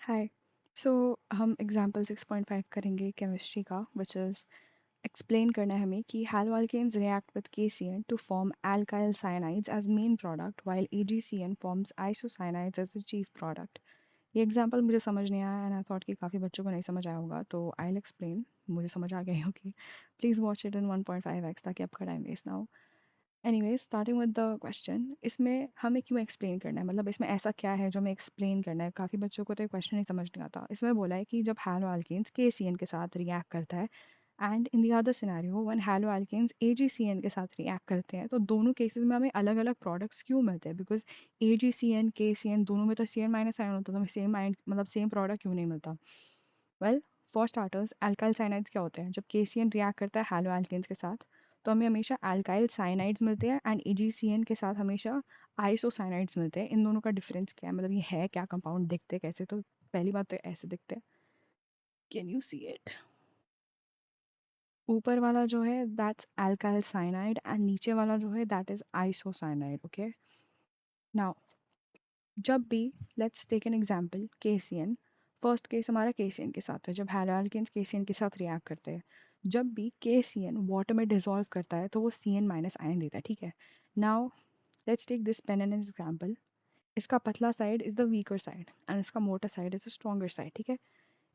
हाय। सो हम एग्जांपल 6.5 करेंगे केमिस्ट्री का, विच इज़ एक्सप्लेन करना है हमें कि hello alkanes react with KCN to form alkyl cyanides as main product while AgCN forms isocyanides as the chief product। ये example मुझे समझ नहीं आया एंड आई थॉट कि काफ़ी बच्चों को नहीं समझ आया होगा, तो आई विल एक्सप्लेन। मुझे समझ आ गई होगी। Please watch it in 1.5x ताकि आपका टाइम वेस्ट ना हो। Anyways, starting with the question, इसमें हमें क्यों एक्सप्लेन करना है, मतलब इसमें ऐसा क्या है जो हमें एक्सप्लेन करना है। काफ़ी बच्चों को तो ये क्वेश्चन नहीं समझ नहीं आता। इसमें बोला है कि जब हैलो अल्केन्स KCN के साथ रिएक्ट करता है and in the other scenario when haloalkanes AgCN के साथ रिएक्ट करते हैं, तो दोनों केसेस में हमें अलग अलग प्रोडक्ट्स क्यों मिलते हैं। बिकॉज AgCN KCN दोनों में तो CN माइनस आयन होता है, तो हमें सेम आयन मतलब सेम प्रोडक्ट क्यों नहीं मिलता। Well, for starters alkyl cyanides क्या होते हैं। जब KCN रिएक्ट करता है हैलो अल्केन्स के साथ, तो हमें हमेशा अल्काइल साइनाइड्स मिलते हैं एंड AgCN के साथ हमेशा आइसोसाइनाइड्स मिलते हैं। इन दोनों का डिफरेंस क्या है, मतलब ये है क्या कंपाउंड, दिखते कैसे। तो पहली बात तो ऐसे दिखते हैं। Can you see it? ऊपर वाला जो है दैट्स अल्काइल साइनाइड एंड नीचे वाला जो है that is isocyanide. Okay, now जब भी let's take an example KCN। फर्स्ट केस हमारा KCN के साथ है, जब हैलो अल्केन्स KCN के साथ रिएक्ट करते हैं। जब भी KCN वाटर में डिसॉल्व करता है तो वो CN माइनस आयन देता है, ठीक है। Now let's take this pen an example. इसका पतला side is the weaker side and इसका मोटा side is the stronger side, ठीक है।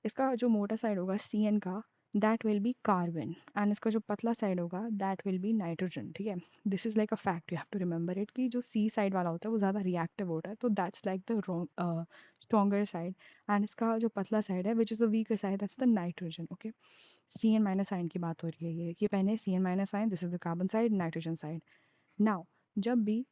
इसका जो मोटा साइड होगा CN का, that will be carbon and इसका जो पतला साइड होगा दैट विल बी नाइट्रोजन, ठीक है। This is like a fact, you have to remember it कि जो C साइड वाला होता है वो ज़्यादा रिएक्टिव होता है, तो that's like the stronger side. And इसका जो पतला साइड है which is the weaker side, that's the nitrogen. Okay, CN minus ion की बात हो रही है, ये पहले CN minus ion, this is the carbon side, nitrogen side. Now जब भी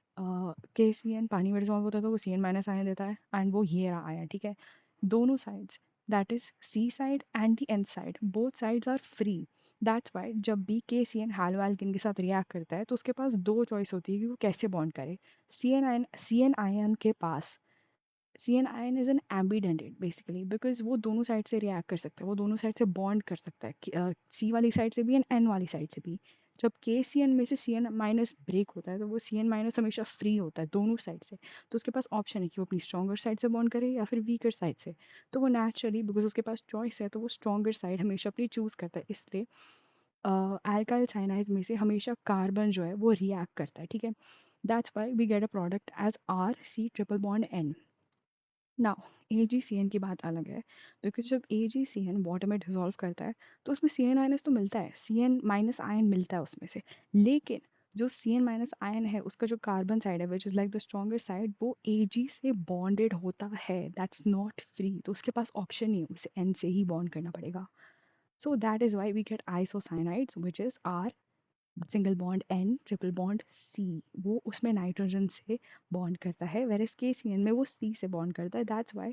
KCN पानी में डिसॉल्व होता है तो वो CN माइनस आयन देता है एंड वो ये रहा आया, ठीक है। दोनों sides, that is C side and the N side, both sides are free. That's why जब भी KCN हैलो एल्केन के साथ रिएक्ट करता है तो उसके पास दो चॉइस होती है कि वो कैसे बॉन्ड करे। CN आयन के पास, CN ion is an ambidentate basically, because वो दोनों साइड से रिएक्ट कर सकता है, वो दोनों साइड से बॉन्ड कर सकता है, C वाली साइड से भी एंड N वाली साइड से भी। जब KCN में से CN माइनस ब्रेक होता है तो वो CN माइनस हमेशा फ्री होता है दोनों साइड से। तो उसके पास ऑप्शन है कि वो अपनी स्ट्रॉन्गर साइड से बॉन्ड करे या फिर वीकर साइड से। तो वो नेचुरली, बिकॉज उसके पास चॉइस है, तो वो स्ट्रॉन्गर साइड हमेशा अपनी चूज करता है। इसलिए अल्काइल साइनाइड्स में से हमेशा कार्बन जो है वो रिएक्ट करता है, ठीक है। That's why we get a product as RC triple bond N। Now AgCN की बात अलग है, बिकॉज जब AgCN वाटर में डिसॉल्व करता है तो उसमें CN माइनस तो मिलता है, CN माइनस आयन मिलता है उसमें से। लेकिन जो CN माइनस आयन है उसका जो कार्बन साइड है which is like the stronger side, वो Ag से बॉन्डेड होता है, दैट्स नॉट फ्री। तो उसके पास ऑप्शन नहीं है, उसे N से ही बॉन्ड करना पड़ेगा। So that is why we get isocyanides which is R single bond N triple bond C। वो उसमें नाइट्रोजन से बॉन्ड करता है, वेरस KCN में वो C से बॉन्ड करता है। दैट्स वाई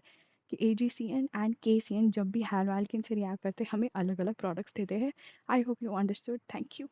कि AgCN एंड KCN जब भी हैलो एल्केन से रिएक्ट करते हैं हमें अलग अलग प्रोडक्ट्स देते हैं। I hope you understood. Thank you.